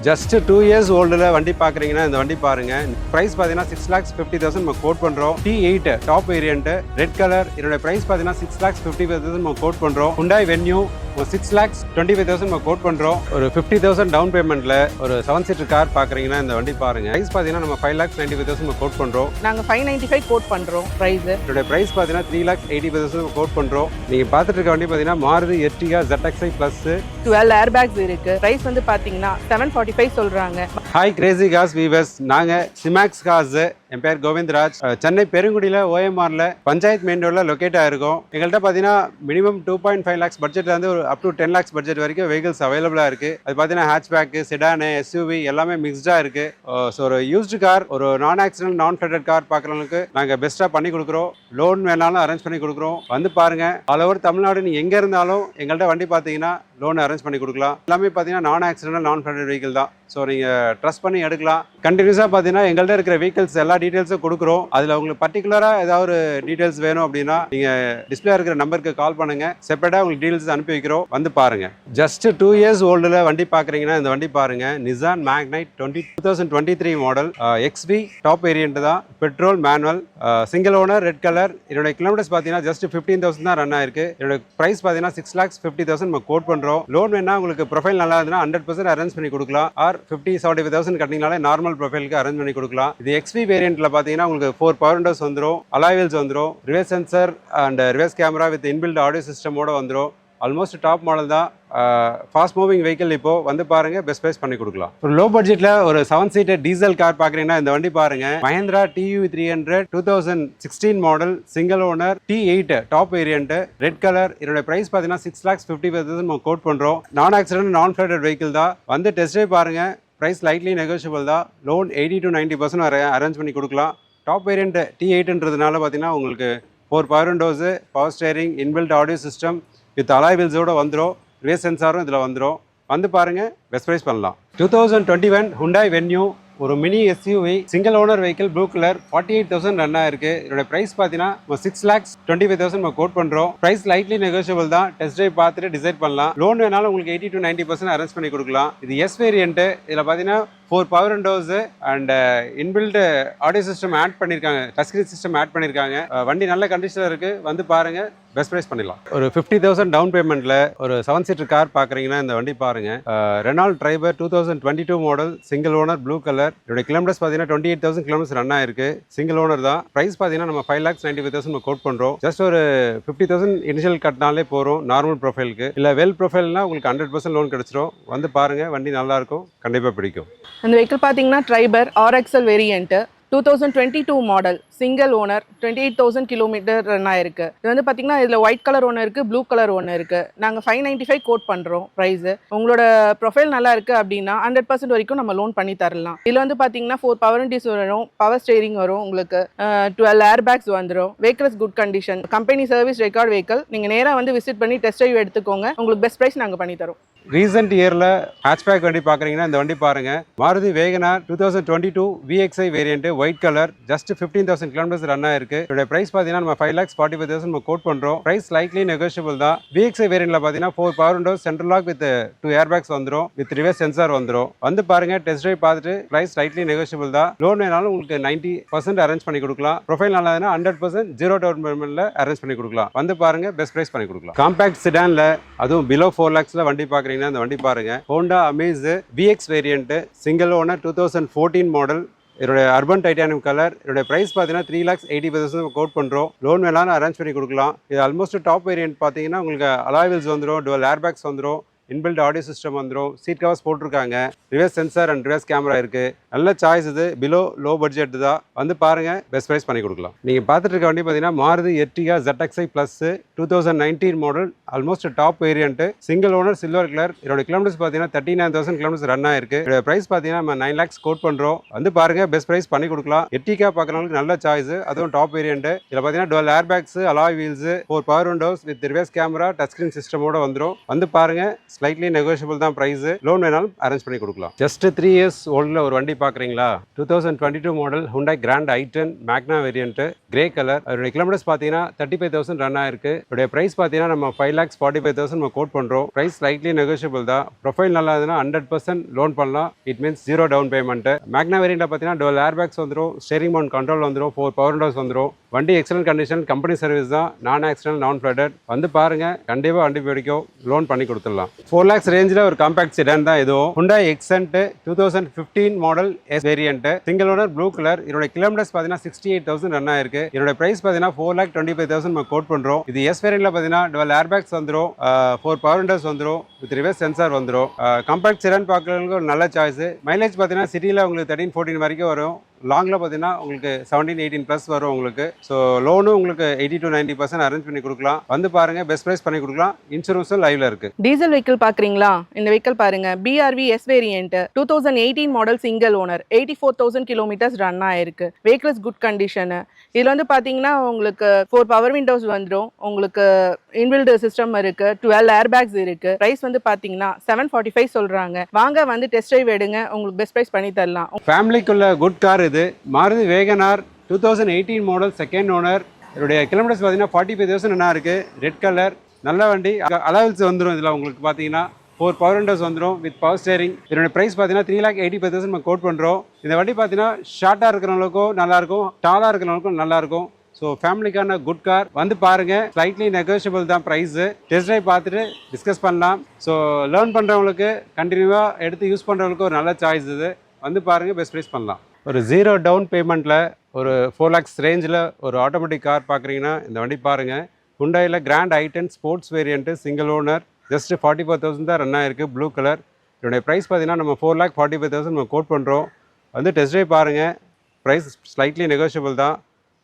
Just 2 years ஓல்டில் வண்டி பார்க்குறீங்கன்னா இந்த வண்டி பாருங்க. ப்ரைஸ் பார்த்தீங்கன்னா 6,50,000 நம்ம கோட் பண்ணுறோம். T8 top variant red colour. இதோட ப்ரைஸ் பார்த்தீங்கன்னா 6,55,000 நம்ம கோட் பண்ணுறோம். Hyundai Venue 6,25,000 நம்ம கோட் பண்ணுறோம். ஒரு 50,000 டவுன் பேமெண்ட்டில் ஒரு 7 சீட்டர் கார் பார்க்குறீங்கன்னா இந்த வண்டி பாருங்க. ப்ரைஸ் பார்த்தீங்கன்னா நம்ம 5,95,000 நம்ம கோட் பண்ணுறோம். நாங்கள் 595 கோட் பண்ணுறோம் ப்ரைஸ். இதோட ப்ரைஸ் பார்த்தீங்கன்னா 3,80,000 நம்ம கோட் பண்ணுறோம். நீங்கள் பார்த்துட்டு இருக்க வண்டி பார்த்தீங்கன்னா Maruti Ertiga ZXi plus 12 air packs இருக்கு. ப்ரைஸ் வந்து பார்த்தீங்கன்னா 745 சொல்றாங்க. ஹாய் கிரேசி காஸ் வீவர்ஸ், நாங்கள் சிமாக்ஸ் காஸ். என் பேர் கோவிந்தராஜ். சென்னை பெருங்குடியில் OMRல பஞ்சாயத்து மெயின் ரோடில் லொக்கேட் ஆகிருக்கும். எங்கள்கிட்ட பார்த்தீங்கன்னா மினிமம் 2.5 lakhs பட்ஜெட்லேருந்து ஒரு அப் டு 10 lakhs பட்ஜெட் வரைக்கும் வெஹிக்கிள்ஸ் அவைலபிளாக இருக்குது. அது பார்த்தீங்கன்னா ஹேட்ச்பேக்கு, செடானு, SUV எல்லாமே மிக்ஸ்டாக இருக்குது. ஸோ ஒரு யூஸ்டு கார், ஒரு நான் ஆக்சிடென்ட் நான் ஃபிளட்டட் கார் பார்க்குறவங்களுக்கு நாங்கள் பெஸ்ட்டாக பண்ணி கொடுக்குறோம். லோன் வேணாலும் அரேஞ்ச் பண்ணி கொடுக்குறோம். வந்து பாருங்கள். ஆல் ஓவர் தமிழ்நாடு நீங்கள் எங்கே இருந்தாலும் எங்கள்கிட்ட வண்டி பார்த்தீங்கன்னா லோன் அரேஞ்ச் பண்ணி கொடுக்கலாம். எல்லாமே பார்த்தீங்கன்னா நான் ஆக்சிடென்ட் நான் ஃபிளட்டட் வெஹிக்கிள் தான். ஸோ நீங்கள் ட்ரஸ்ட் பண்ணி எடுக்கலாம். கண்டினியூஸாக பார்த்தீங்கன்னா எங்கள்கிட்ட இருக்கிற வெஹிக்கிள்ஸ் எல்லா டீட்டெயில்ஸும் கொடுக்குறோம். அதில் உங்களுக்கு பர்டிகுலராக ஏதாவது ஒரு டீட்டெயில்ஸ் வேணும் அப்படின்னா நீங்கள் டிஸ்பிளே இருக்கிற நம்பருக்கு கால் பண்ணுங்கள். செப்பரேட்டாக உங்களுக்கு டீட்டெயில்ஸ் அனுப்பி வைக்கிறோம். வந்து பாருங்கள். ஜஸ்ட் 2 years ஓல்டில் வண்டி பார்க்குறீங்கன்னா இந்த வண்டி பாருங்கள். Nissan Magnite 2023 model XV top variant தான். Petrol manual single owner red colour. இதோட கிலோமீட்டர்ஸ் பார்த்தீங்கன்னா ஜஸ்ட் 15,000 தான் ரன் ஆயிருக்கு. இதோட ப்ரைஸ் பார்த்தீங்கன்னா 6,50,000 நம்ம கோட் பண்ணுறோம். லோன் வேணா உங்களுக்கு ப்ரொஃபைல் நல்லா இருந்ததுன்னா 100% அரேஞ்ச் பண்ணி கொடுக்கலாம். ஆர் 50,75,000 கட்டிங்கனாலே நார்மல் ப்ரொஃபைலுக்கு அரேஞ்ச் பண்ணி கொடுக்கலாம். இது XV வேரியன்ட்ல பார்த்தீங்கன்னா உங்களுக்கு 4 பவர் விண்டோஸ் வந்துடும், அலாய் வீல்ஸ் வந்துடும், reverse sensor and reverse camera with inbuilt audio சிஸ்டமோட வந்துடும். ஆல்மோஸ்ட் டாப் மாடல் தான். Fast moving vehicle. இப்போ வந்து பாருங்க, பெஸ்ட் ப்ரைஸ் பண்ணி கொடுக்கலாம். ஒரு லோ பட்ஜெட்ல ஒரு 7 சீட்டர் டீசல் கார் பாக்குறீங்கன்னா இந்த வண்டி பாருங்க. Mahindra TU300 2016 model single owner T8 top variant red colour. இதோட பிரைஸ் பாத்தீங்கன்னா 6,55,000 நம்ம கோட் பண்றோம். நான் ஆக்சிடென்ட் நான் ஃபிளட்டட் வெஹிக்கிள் தான். வந்து டெஸ்ட் ட்ரைவ் பாருங்க. ப்ரைஸ் லைட்லி நெகோஷியபிள் தான். லோன் 80 to 90% அரேஞ்ச் பண்ணி கொடுக்கலாம். டாப் வேரியன்ட் T8ன்றதுனால பார்த்தீங்கன்னா உங்களுக்கு 4 power windows, power steering, inbuilt audio system with alloy வீல்ஸோட வந்துடும். ரிவர்ஸ் சென்சாரும் இதில் வந்துடும். வந்து பாருங்கள், பெஸ்ட் ப்ரைஸ் பண்ணலாம். 2021 Hyundai Venue ஒரு mini SUV single owner vehicle blue colour 48,000 run ஆயிருக்கு. இதோட பிரைஸ் பார்த்தீங்கன்னா 6,25,000 நம்ம கோட் பண்ணுறோம். பிரைஸ் லைட்லி நெகோஷியபிள் தான். டெஸ்ட் ட்ரைவ் பார்த்துட்டு டிசைட் பண்ணலாம். லோன் வேணாலும் உங்களுக்கு 80 to 90% அரேஞ்ச் பண்ணி கொடுக்கலாம். இது S வேரியன்ட். இதில் பார்த்தீங்கன்னா 4 power windows and inbuilt audio system add பண்ணியிருக்காங்க. டச் ஸ்கிரீன் சிஸ்டம் ஆட் பண்ணியிருக்காங்க. வண்டி நல்ல கண்டிஷனில் இருக்குது. வந்து பாருங்கள், பெஸ்ட் ப்ரைஸ் பண்ணிடலாம். ஒரு 50,000 டவுன் பேமெண்ட்டில் ஒரு 7 சீட்டர் கார் பார்க்குறீங்கன்னா இந்த வண்டி பாருங்கள். Renault Triber 2022 model single owner blue colour. இதோட கிலோமீட்டர்ஸ் பார்த்தீங்கன்னா 28,000 கிலோமீட்டர்ஸ் ரன் ஆயிருக்கு. சிங்கிள் ஓனர் தான். ப்ரைஸ் பார்த்தீங்கன்னா நம்ம 5,95,000 நம்ம கோட் பண்ணுறோம். ஜஸ்ட் ஒரு 50,000 இனிஷியல் கட்டினாலே போகிறோம் நார்மல் ப்ரொஃபைலுக்கு. இல்லை வெல் ப்ரொஃபைல்னா உங்களுக்கு 100% லோன் கிடைச்சிரும். வந்து பாருங்கள், வண்டி நல்லாயிருக்கும், கண்டிப்பாக பிடிக்கும். அந்த வெஹிக்கிள் பார்த்தீங்கன்னா Triber RXL variant 2022 model single owner 28,000 kilometre run ஆயிருக்கு. இது வந்து பார்த்தீங்கன்னா இதில் ஒயிட் கலர் ஒன்று இருக்குது, ப்ளூ கலர் ஒன்று இருக்குது. நாங்கள் 595 கோட் பண்ணுறோம் ப்ரைஸு. உங்களோட ப்ரொஃபைல் நல்லா இருக்குது அப்படின்னா 100% வரைக்கும் நம்ம லோன் பண்ணி தரலாம். இதில் வந்து பார்த்தீங்கன்னா 4 பவர் விண்டோஸ் வரும், பவர் ஸ்டேரிங் வரும், உங்களுக்கு 12 ஏர் பேக்ஸ் வந்துடும். Vehicles good condition, company service record vehicle. நீங்கள் நேராக வந்து விசிட் பண்ணி டெஸ்ட் ட்ரைவ் எடுத்துக்கோங்க. உங்களுக்கு பெஸ்ட் ப்ரைஸ் நாங்கள் பண்ணி தரோம். ரீசெண்ட் இயரில் ஹேட்ச்பேக் வண்டி பார்க்குறீங்கன்னா இந்த வண்டி பாருங்கள். Maruti Wagon R 2022 VXI variant white colour. Just 15,000 kilometres run ஆயிருக்கு. இதோட பிரைஸ் பார்த்தீங்கன்னா நம்ம 5,45,000 நம்ம கோட் பண்ணுறோம். பிரைஸ் லைட்லி நெகோஷியபிள் தான். VXI வேரியன்ட்ல பார்த்தீங்கன்னா 4 power windows, central lock with 2 air bags வந்துடும், வித் ரிவர்ஸ் சென்சார் வந்துடும். வந்து பாருங்க, டெஸ்ட் ட்ரைவ் பார்த்துட்டு பிரைஸ் லைட்லி நெகோஷியபிள் தான். லோன் வேணாலும் உங்களுக்கு 90% அரேஞ்ச் பண்ணி கொடுக்கலாம். ப்ரொஃபைல் நல்லா 100% 0 டவுன் பேமெண்ட்ல அரேஞ்ச் பண்ணி கொடுக்கலாம். வந்து பாருங்க, பெஸ்ட் பிரைஸ் பண்ணி கொடுக்கலாம். காம்பாக்ட் செடான்ல அதுவும் பிலோ 4 lakhsல வண்டி பார்க்குறீங்க இந்த வண்டி பாருங்க. Honda Amaze VX variant single owner 2014 model. இதோட அர்பன் டைட்டானியம் கலர். இதோட பிரைஸ் பார்த்தீங்கன்னா 3,80,000 கோட் பண்ணுறோம். லோன் வேணாலும் அரேஞ்ச் பண்ணி கொடுக்கலாம். இது ஆல்மோஸ்ட் டாப் வேரியன்ட் பார்த்தீங்கன்னா உங்களுக்கு அலாய் வீல்ஸ் வந்துடும், டுவல் ஏர் பேக்ஸ் வந்துடும், இன்பில்ட் ஆடியோ சிஸ்டம் வந்துடும், சீட் கவர்ஸ் போட்டிருக்காங்க, reverse sensor and reverse camera இருக்குது. நல்ல சாய்ஸ். இது பிலோ லோ பட்ஜெட் தான். வந்து பாருங்கள், பெஸ்ட் ப்ரைஸ் பண்ணி கொடுக்கலாம். நீங்கள் பார்த்துட்டு இருக்க வண்டி பார்த்தீங்கன்னா Maruti Ertiga ZXi plus 2019 model. Almost top variant single owner silver colour. இதோட கிலோமீட்டர்ஸ் பார்த்தீங்கன்னா 39,000 கிலோமீட்டர்ஸ் ரன் ஆயிருக்கு. இதோட பிரைஸ் பார்த்தீங்கன்னா நம்ம 9 lakhs கோட் பண்ணுறோம். வந்து பாருங்கள், பெஸ்ட் ப்ரைஸ் பண்ணி கொடுக்கலாம். எர்டிகா பார்க்குறவங்களுக்கு நல்ல சாய்ஸ். அதுவும் டாப் வேரியன்ட். இதில் பார்த்தீங்கன்னா 12 air bags, alloy wheels, 4 power windows with reverse camera, touch screen சிஸ்டமோட வந்துடும். வந்து பாருங்கள், ஸ்லைட்லி நெகோஷியபிள் தான் ப்ரைஸ். லோன் வேணாலும் அரேஞ்ச் பண்ணி கொடுக்கலாம். ஜஸ்ட் 3 இயர்ஸ் ஓல்டில் ஒரு வண்டி பார்க்குறீங்களா? 2022 மாடல் Hyundai Grand i10 மேக்னா வேரியன்ட், கிரே கலர். அதோட கிலோமீட்டர்ஸ் பார்த்தீங்கன்னா 35,000 ரன் ஆயிருக்கு. இதோட ப்ரைஸ் பார்த்தீங்கன்னா நம்ம 5,45,000 நம்ம கோட் பண்ணுறோம். ப்ரைஸ் ஸ்லைட்லி நெகோஷியபிள் தான். ப்ரொஃபைல் நல்லா இருந்ததுன்னா 100% லோன் பண்ணலாம். It means 0 down payment. Magna வேரியண்ட்டில் பார்த்தீங்கன்னா dual airbags வந்துடும், ஸ்டேரிங் மவுண்ட் கண்ட்ரோல் வந்துடும், 4 பவர் விண்டோஸ் வந்துடும். வண்டி எக்ஸலன்ட் கண்டிஷன், கம்பெனி சர்வீஸ் தான், நான் ஆக்சிடென்ட் நான் ஃப்ளட்டட். வந்து பாருங்க, கண்டிப்பாக வண்டி பிடிக்கும், லோன் பண்ணி கொடுத்துடலாம். 4 lakhs ரேஞ்சில் ஒரு காம்பாக்ட் செடான் தான் இதுவும். Hyundai Accent 2015 model S variant, single owner, blue colour. இதோட கிலோமீட்டர்ஸ் பார்த்தீங்கன்னா 68,000 ரன் ஆயிருக்கு. இதோட பிரைஸ் பார்த்தீங்கன்னா 4,25,000 நம்ம கோட் பண்ணுறோம். இது எஸ் வேரியன்ட்ல பார்த்தீங்கன்னா dual airbags வந்துடும், 4 பவர் விண்டோஸ் வந்துடும், வித் ரிவர்ஸ் சென்சார் வந்துடும். காம்பாக்ட் செடான் பார்க்குறவங்களுக்கு ஒரு நல்ல சாய்ஸ். மைலேஜ் பார்த்தீங்கன்னா சிட்டியில் உங்களுக்கு 13-14 வரைக்கும் வரும். லாங்கில் பார்த்தீங்கன்னா உங்களுக்கு 17-18 ப்ளஸ் வரும் உங்களுக்கு. ஸோ லோனும் உங்களுக்கு 80-90% அரேஞ்ச் பண்ணி கொடுக்கலாம். வந்து பாருங்க, பெஸ்ட் ப்ரைஸ் பண்ணி கொடுக்கலாம். இன்சூரன்ஸும் லைவ்ல இருக்கு. டீசல் வெஹிக்கிள் பார்க்குறீங்களா? இந்த வெஹிக்கிள் பாருங்க, BRV S variant 2018 model single owner, 84,000 kilometres run ஆயிருக்கு. Vehicle is good condition. இதில் வந்து பார்த்தீங்கன்னா உங்களுக்கு 4 பவர் விண்டோஸ் வந்துடும், உங்களுக்கு இன்பில்ட் சிஸ்டம் இருக்கு, 12 ஏர்பேக்ஸ் இருக்கு. ப்ரைஸ் வந்து பார்த்தீங்கன்னா 745 சொல்றாங்க. வாங்க வந்து டெஸ்ட் ட்ரைவ் எடுங்க, உங்களுக்கு பெஸ்ட் ப்ரைஸ் பண்ணி தரலாம். ஃபேமிலிக்குள்ள குட் கார் இது. Maruti Wagon R 2018 model second owner. இதோடைய கிலோமீட்டர்ஸ் பார்த்தீங்கன்னா 45,000 என்ன இருக்கு. ரெட் கலர், நல்ல வண்டி. அலவல்ஸ் வந்துடும். இதில் உங்களுக்கு பார்த்தீங்கன்னா 4 பவர் விண்டோஸ் வந்துடும் வித் பவர் ஸ்டேரிங். இதோட ப்ரைஸ் பார்த்தீங்கன்னா 3,85,000 நம்ம கோட் பண்ணுறோம். இந்த வண்டி பார்த்தீங்கன்னா ஷார்ட்டாக இருக்கிறவங்களுக்கும் நல்லாயிருக்கும், டாலாக இருக்கிறவங்களுக்கும் நல்லாயிருக்கும். ஸோ ஃபேமிலிக்கான குட் கார். வந்து பாருங்க, ஸ்லைட்லி நெகோஷியபிள் தான் ப்ரைஸ். டெஸ்ட் ட்ரைவ் பார்த்துட்டு டிஸ்கஸ் பண்ணலாம். ஸோ லேர்ன் பண்ணுறவங்களுக்கு, கண்டினியூவாக எடுத்து யூஸ் பண்ணுறவங்களுக்கு ஒரு நல்ல சாய்ஸ் இது. வந்து பாருங்கள், பெஸ்ட் ப்ரைஸ் பண்ணலாம். ஒரு 0 டவுன் பேமெண்ட்டில் ஒரு 4 lakhs ரேஞ்சில் ஒரு ஆட்டோமேட்டிக் கார் பார்க்குறீங்கன்னா இந்த வண்டி பாருங்கள். Hyundaiல Grand i10 sports variant, single owner, just 44,000 தான் ரன் ஆயிருக்கு, ப்ளூ கலர். இதோடைய ப்ரைஸ் பார்த்தீங்கன்னா நம்ம 4,45,000 நம்ம கோட் பண்ணுறோம். வந்து டெஸ்ட் ட்ரைவ் பாருங்கள். ப்ரைஸ் ஸ்லைட்லி நெகோஷியபிள் தான்.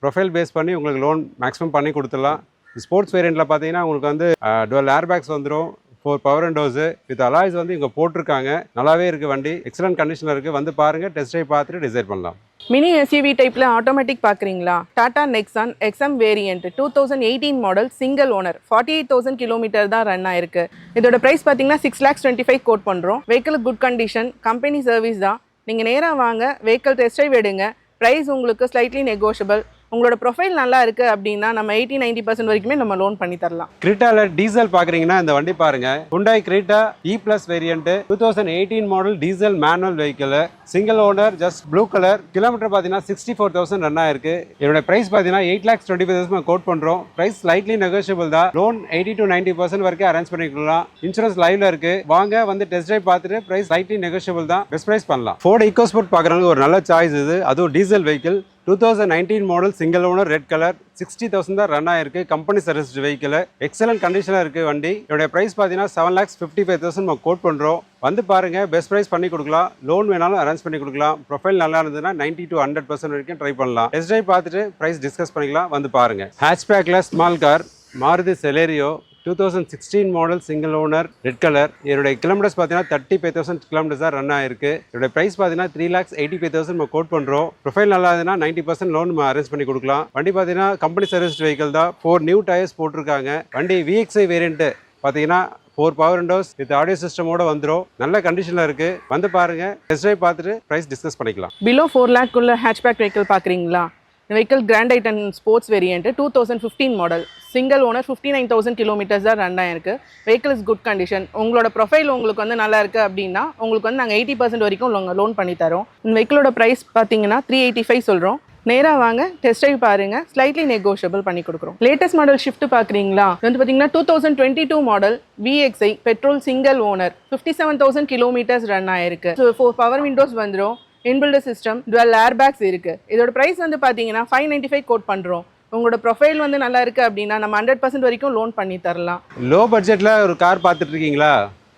ப்ரொஃபைல் பேஸ் பண்ணி உங்களுக்கு லோன் மேக்ஸிமம் பண்ணி கொடுத்துடலாம். ஸ்போர்ட்ஸ் வேரியண்ட்டில் பார்த்தீங்கன்னா உங்களுக்கு வந்து dual airbags வந்துடும், 4 பவர் விண்டோஸு வித் அலாய்ஸ் வந்து இங்கே போட்டிருக்காங்க. நல்லாவே இருக்குது வண்டி, எக்ஸலன்ட் கண்டிஷனில் இருக்குது. வந்து பாருங்கள், டெஸ்ட் ட்ரைவ் பார்த்துட்டு டிசைட் பண்ணலாம். மினி எஸ்யூவி டைப்பில் ஆட்டோமேட்டிக் பார்க்குறீங்களா? Tata Nexon XM variant 2018 model single owner, 48,000 kilometre தான் ரன் ஆயிருக்கு. இதோட ப்ரைஸ் பார்த்தீங்கன்னா 6,25,000 கோட் பண்ணுறோம். Vehicle good condition, company service தான். நீங்கள் நேராக வாங்க, வெஹிக்கிள் டெஸ்ட் ட்ரைவ் எடுங்க. ப்ரைஸ் உங்களுக்கு ஸ்லைட்லி நெகோஷியபிள். உங்களோட ப்ரொஃபைல் நல்லா இருக்குது அப்படின்னா நம்ம 80-90% வரைக்குமே நம்ம லோன் பண்ணி தரலாம். கிரீட்டால டீசல் பார்க்குறீங்கன்னா இந்த வண்டி பாருங்க. Hyundai Creta E+ variant 2018 model diesel manual vehicle, single owner, just blue colour. Kilometre பார்த்தீங்கன்னா 64,000 ரன் ஆயிருக்கு. என்னோட ப்ரைஸ் பார்த்தீங்கன்னா 8,25,000 கோட் பண்ணுறோம். ப்ரைஸ் ஸ்லைட்லி நெகோஷியபிள் தான். லோன் 80-90% வரைக்கும் அரேஞ்ச் பண்ணிக்கலாம். இன்சூரன்ஸ் லைவ்ல இருக்கு. வாங்க, வந்து டெஸ்ட் ட்ரைவ் பார்த்துட்டு ப்ரைஸ் ஸ்லைட்லி நெகோஷியபிள் தான். பெஸ்ட் ப்ரைஸ் பண்ணலாம். Ford EcoSport பார்க்குறவங்க ஒரு நல்ல சாய்ஸ் இது. அதுவும் diesel vehicle, 2019 model single owner, red colour, 60,000 தான் ரன் ஆயிருக்கு. கம்பெனி சர்வீஸ்டு வெஹிக்கிள், எக்ஸலன்ட் கண்டிஷனாக இருக்குது வண்டி. இதோட ப்ரைஸ் பார்த்தீங்கன்னா 7,55,000 நம்ம கோட் பண்ணுறோம். வந்து பாருங்கள், பெஸ்ட் ப்ரைஸ் பண்ணி கொடுக்கலாம். லோன் வேணாலும் அரேஞ்ச் பண்ணி கொடுக்கலாம். ப்ரொஃபைல் நல்லா இருந்ததுன்னா 90-100% வரைக்கும் ட்ரை பண்ணலாம். டெஸ்ட் ட்ரைவ் பார்த்துட்டு ப்ரைஸ் டிஸ்கஸ் பண்ணிக்கலாம். வந்து பாருங்கள். ஹேட்ச்பேக்கில் small car, Maruti Celerio 2016 model single owner, red colour. இதோட கிலோமீட்டர்ஸ் பார்த்தீங்கன்னா 35,000 கிலோமீட்டர்ஸ் தான் ரன் ஆயிருக்கு. இதோட ப்ரைஸ் பார்த்தீங்கன்னா 3,85,000 நம்ம கோட் பண்ணுறோம். ப்ரொஃபைல் நல்லா இருந்ததுன்னா 90% லோன் நம்ம அரேஞ்ச் பண்ணி கொடுக்கலாம். வண்டி பார்த்தீங்கன்னா கம்பெனி சர்வீஸ் வெஹிக்கிள் தான். 4 நியூ டயர்ஸ் போட்டிருக்காங்க. வண்டி VXI வேரியன்ட் பார்த்தீங்கன்னா 4 பவர் விண்டோஸ் வித் ஆடியோ சிஸ்டமோட வந்துடும். நல்ல கண்டிஷனில் இருக்குது. வந்து பாருங்கள், டெஸ்ட் ட்ரைவ் பார்த்துட்டு ப்ரைஸ் டிஸ்கஸ் பண்ணிக்கலாம். பிலோ 4 lakh உள்ள ஹேட்ச்பேக் வெஹிக்கிள் பார்க்குறீங்களா? இந்த vehicle Grand i10 sports variant 2015 model, single owner, 59,000 kilometres தான் ரன் ஆயிருக்கு. Vehicle is good condition. உங்களோட ப்ரொஃபைல் உங்களுக்கு வந்து நல்லா இருக்குது அப்படின்னா உங்களுக்கு வந்து நாங்கள் 80% வரைக்கும் லோன் பண்ணி தரோம். இந்த வெஹிக்கிளோட ப்ரைஸ் பார்த்தீங்கன்னா 385 சொல்கிறோம். நேராக வாங்க, டெஸ்ட் ட்ரைவ் பாருங்கள், ஸ்லைட்லி நெகோஷியபிள் பண்ணி கொடுக்குறோம். லேட்டஸ்ட் மாடல் ஷிஃப்ட் பார்க்குறீங்களா? இது வந்து பார்த்தீங்கன்னா 2022 model VXI petrol single owner, 57,000 kilometres run ஆயிருக்கு. 4 பவர் விண்டோஸ் வந்துடும், இன்பில்ட் சிஸ்டம், dual airbags இருக்கு. இதோட பிரைஸ் வந்து பாத்தீங்கன்னா 595 கோட் பண்றோம். உங்களோட ப்ரொஃபைல் வந்து நல்லா இருக்கு அப்படின்னா நம்ம 100% வரைக்கும் லோன் பண்ணி தரலாம். லோ பட்ஜெட்ல ஒரு கார் பார்த்துட்டு இருக்கீங்களா?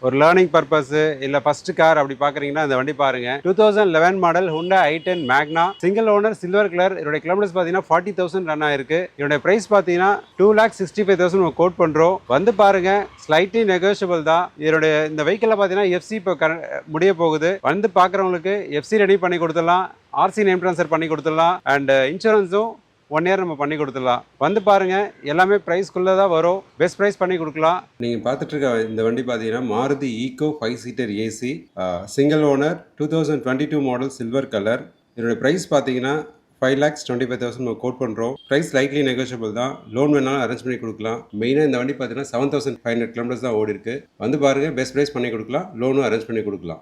ஒரு லேர்னிங் பர்பஸ் இல்லை ஃபர்ஸ்ட் கார் அப்படி பார்க்குறீங்கன்னா இந்த வண்டி பாருங்க. 2011 மாடல் Hyundai i10 மேக்னா, சிங்கிள் ஓனர், சில்வர் கலர். இதோட கிலோமீட்டர்ஸ் பார்த்தீங்கன்னா 40,000 ரன் ஆயிருக்கு. இதோட பிரைஸ் பார்த்தீங்கன்னா 2,65,000 கோட் பண்ணுறோம். வந்து பாருங்க, ஸ்லைட்லி நெகோஷியபிள் தான். இதோட இந்த வெஹிக்கிளில் பார்த்தீங்கன்னா FC இப்போ முடிய போகுது. வந்து பார்க்குறவங்களுக்கு FC ரெடி பண்ணி கொடுத்துடலாம், RC நேம் ட்ரான்ஸ்ஃபர் பண்ணி கொடுத்துடலாம். அண்ட் இன்சூரன்ஸும் 1 இயர் நம்ம பண்ணி கொடுத்துடலாம். வந்து பாருங்கள், எல்லாமே ப்ரைஸ்க்குள்ளே தான் வரும். பெஸ்ட் ப்ரைஸ் பண்ணி கொடுக்கலாம். நீங்கள் பார்த்துட்டு இருக்க இந்த வண்டி பார்த்தீங்கன்னா Maruti Eeco 5 seater AC, single owner, 2022 model, silver colour. இதோட ப்ரைஸ் பார்த்தீங்கன்னா 5,25,000 நம்ம கோட் பண்ணுறோம். ப்ரைஸ் லைட்லி நெகோஷியபிள் தான். லோன் வேணாலும் அரேஞ்ச் பண்ணி கொடுக்கலாம். மெயினாக இந்த வண்டி பார்த்தீங்கன்னா 7,500 கிலோமீட்டர்ஸ் தான் ஓடி இருக்கு. வந்து பாருங்கள், பெஸ்ட் ப்ரைஸ் பண்ணி கொடுக்கலாம், லோனும் அரேஞ்ச் பண்ணி கொடுக்கலாம்.